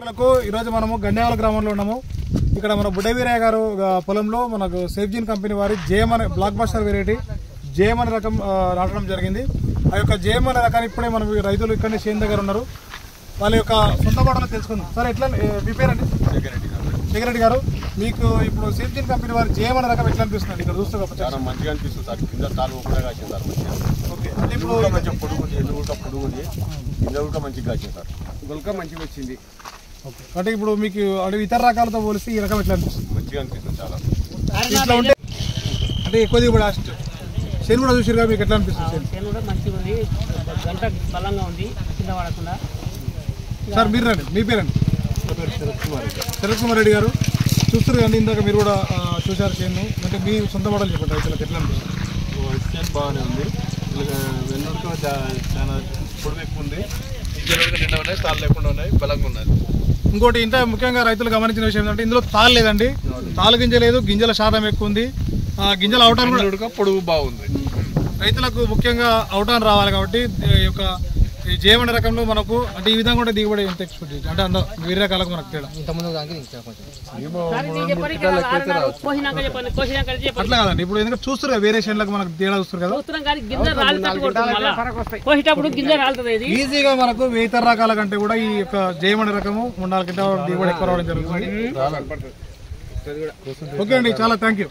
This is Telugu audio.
ఈరోజు మనము గన్నేవాల గ్రామంలో ఉన్నాము. ఇక్కడ మన బుడ్డవీరయ్య గారు పొలంలో మనకు సేఫ్జీన్ కంపెనీ వారి జేఎం అనే బ్లాక్ బస్టర్ వెరైటీ జేఎం అనే రకం నాటడం జరిగింది. ఆ యొక్క జేఎం అనే రకాన్ని ఇప్పుడే మనం రైతులు ఇక్కడనే చేను దగ్గర ఉన్నారు. వాళ్ళ యొక్క సొంత మాటలు తెలుసుకుందాం. సార్ ఎట్లా మీ పేరండి? జగరెడ్డి గారు, మీకు ఇప్పుడు సేఫ్జీన్ కంపెనీ వారి జేఎం అనే రకం ఎట్లా అనిపిస్తుంది? ఇక్కడ చూస్తే చాలా మంచిగా అనిపిస్తుంది సార్. కింద తాలు కూడా కాసింది సార్. మంచిగా ఓకే, అంటే ఇప్పుడు మంచిగా పొడుగుంది, ఎండు కూడా పొడుగుంది, కింద కూడా మంచిగా కాసింది సార్. గుల్క మంచిగా వచ్చింది. ఓకే, అంటే ఇప్పుడు మీకు అంటే ఇతర రకాలతో పోలిస్తే ఈ రకం ఎట్లా అనిపిస్తుంది? మంచిగా అనిపిస్తుంది చాలా. ఇట్లా ఉంటే అంటే ఎక్కువ దిగుబడి చేను కూడా చూసారు కదా, మీకు ఎట్లా అనిపిస్తుంది? చేను కూడా మంచిగా ఉంది, గంట బలంగా ఉంది, కింద పడకుండా. సార్ మీరు రండి, మీ పేరండి? శరత్ కుమార్ రెడ్డి గారు, చూస్తారు కానీ ఇందాక మీరు కూడా చూసారు చేను, అంటే మీ సొంత మోడల్ చెప్పండి రైతులకు ఎట్లా అనిపిస్తుంది? చేను బాగానే ఉంది. వెన్నుక చాలా పొడుగు ఎక్కువ ఉంది, గింజలు నిండా ఉన్నాయి, తాళ్ళు లేకుండా ఉన్నాయి, బలంగా ఉన్నది. ఇంకోటి ఇంత ముఖ్యంగా రైతులు గమనించిన విషయం ఏంటంటే ఇందులో తాళ్ళు లేదండి, తాళ్ళు గింజ లేదు, గింజల శాతం ఎక్కువ ఉంది, గింజల అవటాన్ కూడా పొడుగు బాగుంది. రైతులకు ముఖ్యంగా అవటాన్ రావాలి కాబట్టి ఈ యొక్క ఈ జేఎం రకంలో మనకు అంటే ఈ విధంగా కూడా దిగుబడి ఎంత ఎక్స్పెక్ట్ చేయొచ్చు అంటే అంత వేరే రకాలకు మనకు తేడా అట్లా కాదండి. ఇప్పుడు ఎందుకంటే చూస్తారు వేరే షేన్లకు మనకు తేడా చూస్తారు కదా, ఈజీగా మనకు ఇతర రకాల కంటే కూడా ఈ యొక్క జేఎం రకము 3-4 క్వింటాల దిగుబడి ఎక్కువ రావడం జరుగుతుంది. ఓకే అండి, చాలా థ్యాంక్ యూ.